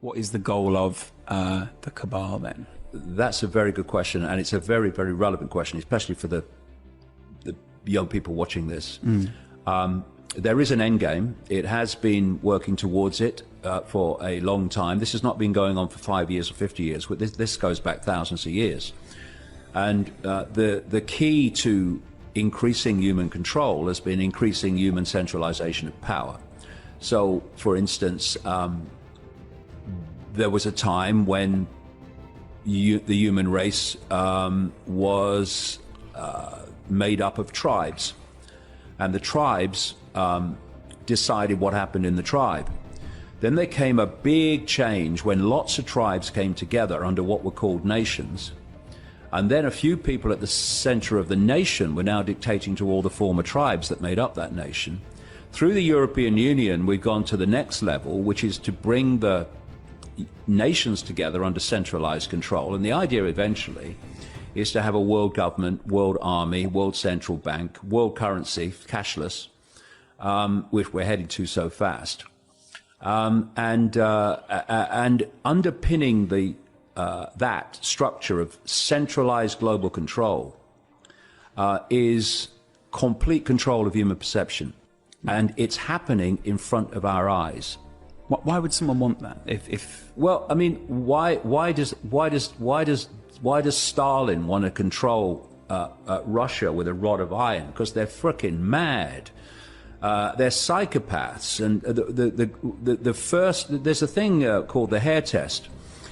What is the goal of the cabal then? That's a very good question, and it's a very, very relevant question, especially for the young people watching this. There is an end game. It has been working towards it for a long time. This has not been going on for 5 years or 50 years. This goes back thousands of years. And the key to increasing human control has been increasing human centralization of power. So, for instance, there was a time when the human race was made up of tribes, and the tribes decided what happened in the tribe. Then there came a big change when lots of tribes came together under what were called nations. And then a few people at the center of the nation were now dictating to all the former tribes that made up that nation. Through the European Union, we've gone to the next level, which is to bring the nations together under centralized control. And the idea eventually is to have a world government, world army, world central bank, world currency, cashless, which we're heading to so fast. And underpinning that structure of centralized global control is complete control of human perception. And it's happening in front of our eyes. Why would someone want that? Well, I mean, why does Stalin want to control Russia with a rod of iron? Because they're frickin' mad. They're psychopaths. And there's a thing called the hair test.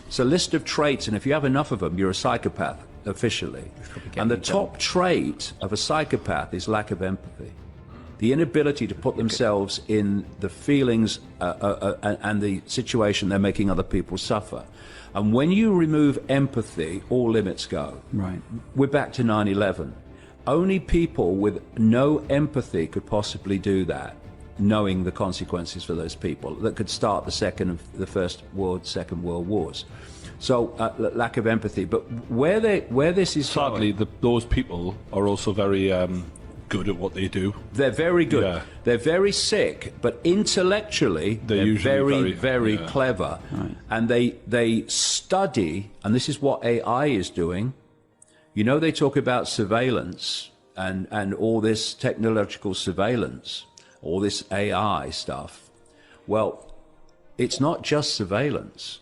It's a list of traits, and if you have enough of them, you're a psychopath officially. And the top trait of a psychopath is lack of empathy. The inability to put themselves in the feelings and the situation they're making other people suffer. And when you remove empathy, all limits go. Right. We're back to 9/11. Only people with no empathy could possibly do that, knowing the consequences for those people, that could start the First World, Second World Wars. So lack of empathy. But where this is sadly, those people are also very good at what they do. They're very good. Yeah. They're very sick, but intellectually they're very clever. Right. And they study, and this is what AI is doing. You know, they talk about surveillance and all this technological surveillance, all this AI stuff. Well, it's not just surveillance.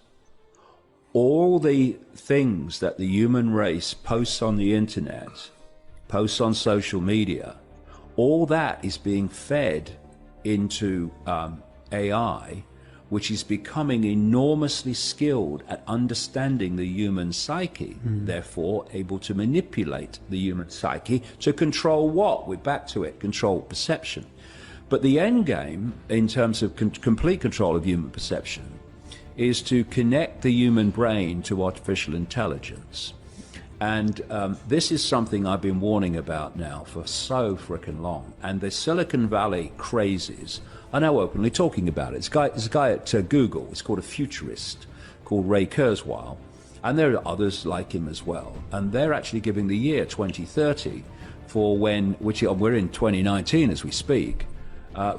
All the things that the human race posts on the internet, posts on social media, all that is being fed into AI, which is becoming enormously skilled at understanding the human psyche, therefore able to manipulate the human psyche to control what? We're back to it, control perception. But the end game, in terms of complete control of human perception, is to connect the human brain to artificial intelligence. And this is something I've been warning about now for so frickin' long. And the Silicon Valley crazies are now openly talking about it. There's a guy at Google, it's called a futurist, called Ray Kurzweil. And there are others like him as well. And they're actually giving the year 2030 for which we're in 2019 as we speak,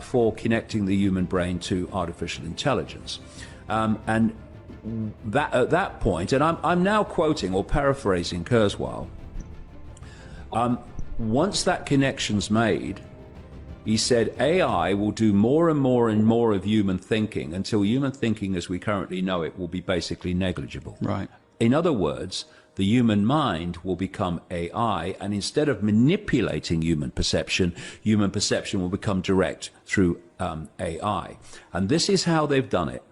for connecting the human brain to artificial intelligence. And that at that point, and I'm now quoting or paraphrasing Kurzweil, once that connection's made, he said AI will do more and more and more of human thinking until human thinking as we currently know it will be basically negligible. Right. In other words, the human mind will become AI, and instead of manipulating human perception will become direct through AI. And this is how they've done it.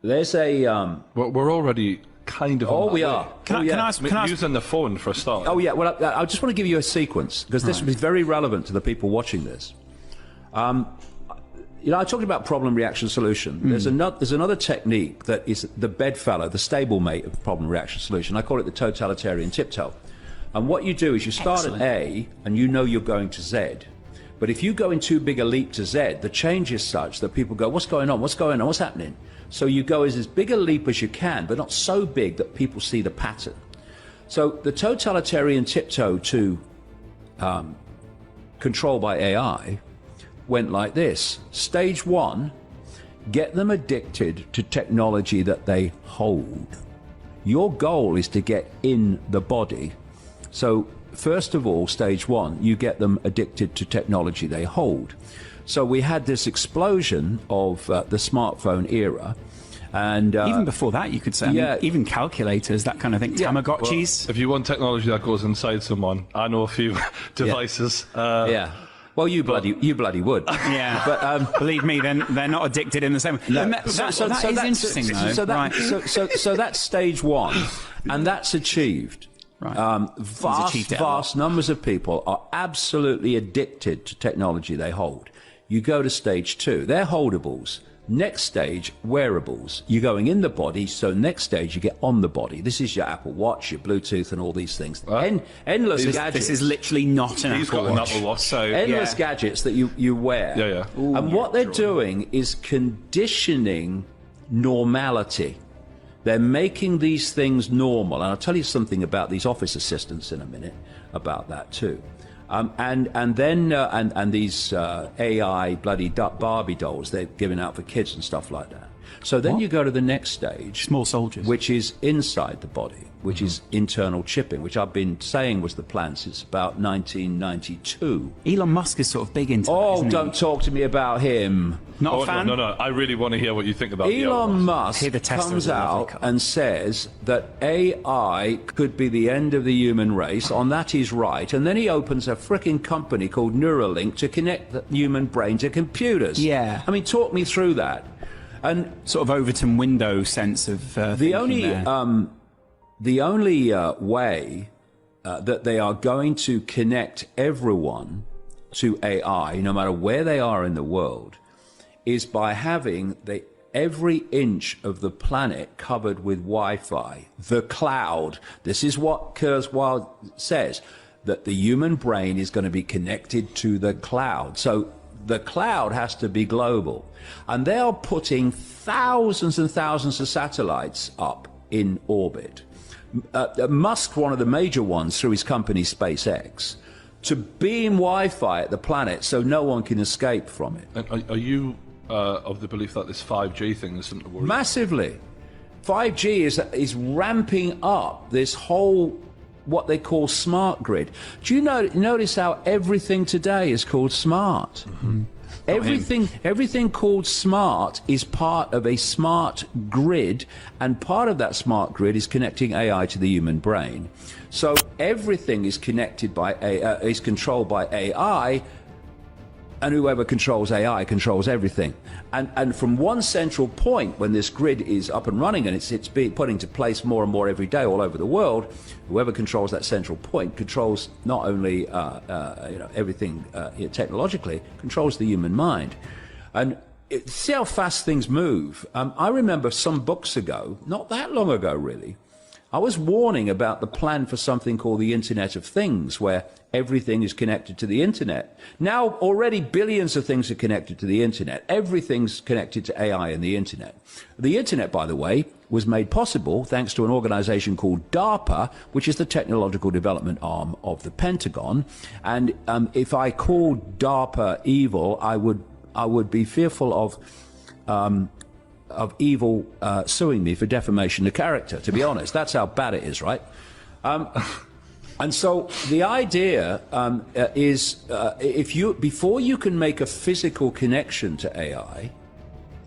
There's a... Well, we're already kind of... Oh, we are. Can I ask... Using the phone for a start. Oh, yeah. Well, I just want to give you a sequence, because this will be very relevant to the people watching this. You know, I talked about problem, reaction, solution. There's another technique that is the bedfellow, the stablemate of problem, reaction, solution. I call it the totalitarian tiptoe. And what you do is you start at A, and you know you're going to Z. But if you go in too big a leap to Z, the change is such that people go, what's going on? What's going on? What's happening? So you go as big a leap as you can, but not so big that people see the pattern. So the totalitarian tiptoe to control by AI went like this. Stage one get them addicted to technology that they hold. Your goal is to get in the body. So first of all, stage one, you get them addicted to technology they hold. So we had this explosion of the smartphone era. And even before that, you could say, I mean, even calculators, that kind of thing, Tamagotchis. Well, if you want technology that goes inside someone, I know a few devices. Well, you bloody would. Yeah, but believe me, then they're not addicted in the same way. No. That is interesting, though. So that's stage one, and that's achieved. Right. Vast numbers of people are absolutely addicted to technology they hold. You go to stage two, they're holdables. Next stage, wearables. You're going in the body, so next stage you get on the body. This is your Apple Watch, your Bluetooth, and all these things. Endless gadgets. This is literally not an Apple Watch. An Apple Watch. So, endless gadgets that you wear. Yeah. Ooh, and what they're doing is conditioning normality. They're making these things normal. And I'll tell you something about these office assistants in a minute about that too. And then these AI bloody Barbie dolls they're giving out for kids and stuff like that. So then you go to the next stage, small soldiers, which is inside the body, which is internal chipping, which I've been saying was the plan since about 1992. Elon Musk is sort of big into that, isn't he? Don't talk to me about him. Not a fan? No. I really want to hear what you think about Elon Musk comes out and says that AI could be the end of the human race. On that he's right. And then he opens a frickin' company called Neuralink to connect the human brain to computers. Yeah. I mean, talk me through that. And sort of Overton window sense of the only way that they are going to connect everyone to AI, no matter where they are in the world, is by having every inch of the planet covered with Wi-Fi, the cloud. This is what Kurzweil says, that the human brain is going to be connected to the cloud. So the cloud has to be global. And they are putting thousands and thousands of satellites up in orbit. Musk, one of the major ones through his company SpaceX, to beam Wi-Fi at the planet so no one can escape from it. And are you of the belief that this 5G thing is something to worry about? Massively. 5G is ramping up this whole, what they call smart grid. Do you notice how everything today is called smart? Mm-hmm. Everything called smart is part of a smart grid, and part of that smart grid is connecting AI to the human brain. So everything is connected by is controlled by AI, and whoever controls AI controls everything. And from one central point, when this grid is up and running and it's being put into place more and more every day all over the world, whoever controls that central point controls not only everything technologically, controls the human mind. And see how fast things move. I remember some books ago, not that long ago really, I was warning about the plan for something called the Internet of Things, where everything is connected to the Internet. Now, already billions of things are connected to the Internet. Everything's connected to AI and the Internet. The Internet, by the way, was made possible thanks to an organization called DARPA, which is the technological development arm of the Pentagon. And if I called DARPA evil, I would be fearful of evil suing me for defamation of character, to be honest. That's how bad it is, right? And so the idea is before you can make a physical connection to AI,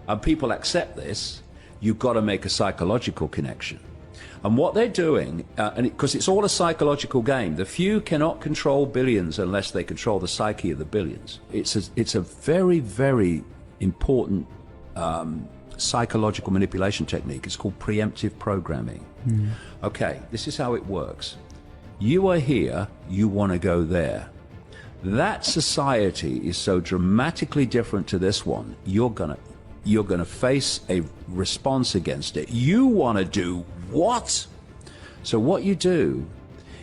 and people accept this, you've got to make a psychological connection. And what they're doing, because it's all a psychological game, the few cannot control billions unless they control the psyche of the billions. It's a very, very important psychological manipulation technique. It's called preemptive programming. Okay, this is how it works. You are here, you want to go there. That society is so dramatically different to this one, you're gonna face a response against it. You want to do what? So what you do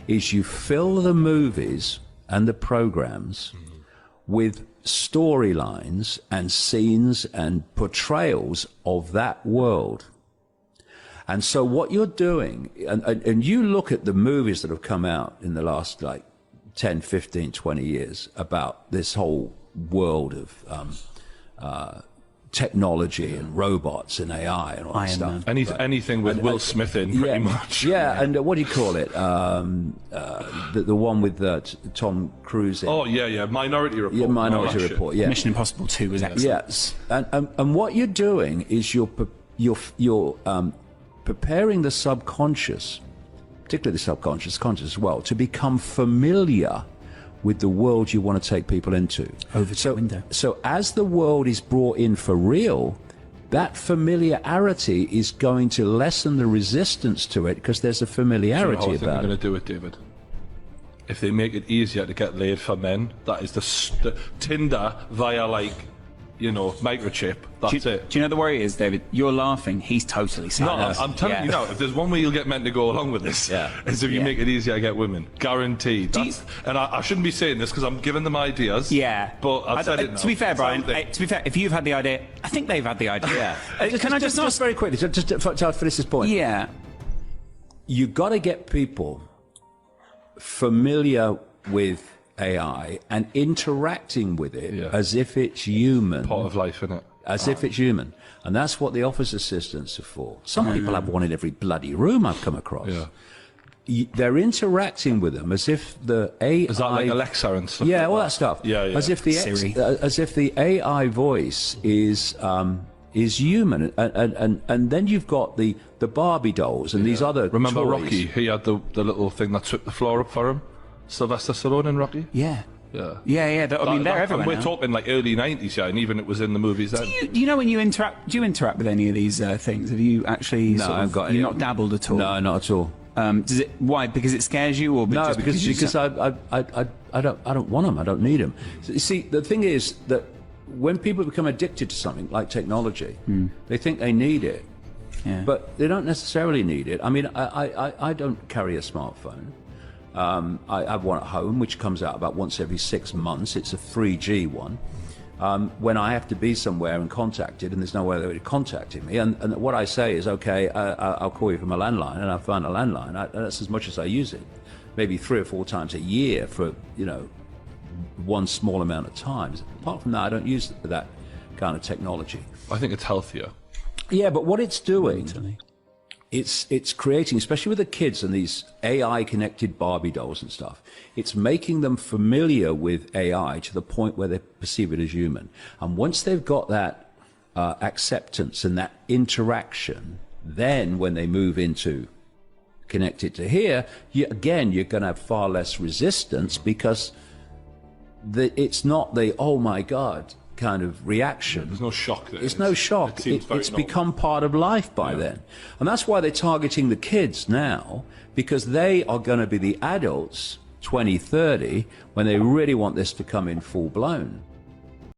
is you fill the movies and the programs with storylines and scenes and portrayals of that world. And so what you're doing, and you look at the movies that have come out in the last like 10, 15, 20 years about this whole world of technology and robots and AI and all that stuff. Anything with Will Smith in, pretty much. Yeah, and what do you call it? The one with Tom Cruise in. Oh, yeah, Minority Report. Yeah, Minority Report, yeah. Mission Impossible 2 was excellent. Yes, and what you're doing is you're preparing the subconscious, particularly the subconscious, conscious as well, to become familiar with the world you want to take people into. Over the window. So as the world is brought in for real, that familiarity is going to lessen the resistance to it because there's a familiarity about it. I think they're about going it. to do it, David. If they make it easier to get laid for men, that is the Tinder via, like, you know, microchip. That's it. Do you know the worry is, David? You're laughing. He's totally No, serious. I'm telling you now, if there's one way you'll get men to go along with this, is if you make it easier to get women. Guaranteed. And I shouldn't be saying this because I'm giving them ideas. Yeah. But I've said it now. To be fair, Brian, to be fair, if you've had the idea, I think they've had the idea. Can I just ask very quickly, just to finish this point? Yeah. You've got to get people familiar with AI and interacting with it as if it's human. Part of life, isn't it? As if it's human. And that's what the office assistants are for. Some people have one in every bloody room I've come across. Yeah. They're interacting with them as if the AI... Is that like Alexa and stuff? Yeah, all that stuff. Yeah. As if the AI voice is human, and then you've got the Barbie dolls and these other Remember toys. Rocky? He had the little thing that swept the floor up for him. Sylvester Stallone in Rocky. Yeah. Yeah. I mean, they're everywhere. We're now. talking like early '90s, and even it was in the movies then. Do you know when you interact? Do you interact with any of these things? Have you actually? No, I haven't got any. You're not dabbled at all. No, not at all. Does it? Why? Because it scares you, or No, just because I don't want them. I don't need them. You see, the thing is that when people become addicted to something like technology, they think they need it, but they don't necessarily need it. I mean, I don't carry a smartphone. I have one at home, which comes out about once every 6 months. It's a 3G one. When I have to be somewhere and contacted, and there's no way they're contacting me, and what I say is, okay, I'll call you from a landline, and I find a landline. That's as much as I use it, maybe 3 or 4 times a year for, you know, one small amount of times. Apart from that, I don't use that kind of technology. I think it's healthier. Yeah, but what it's doing, it's creating, especially with the kids and these AI-connected Barbie dolls and stuff, it's making them familiar with AI to the point where they perceive it as human. And once they've got that acceptance and that interaction, then when they move into connected to here, you're going to have far less resistance because it's not the, oh my God, kind of reaction. There's no shock there. It's no shock. It's become part of life by then. And that's why they're targeting the kids now, because they are going to be the adults 2030 when they really want this to come in full blown.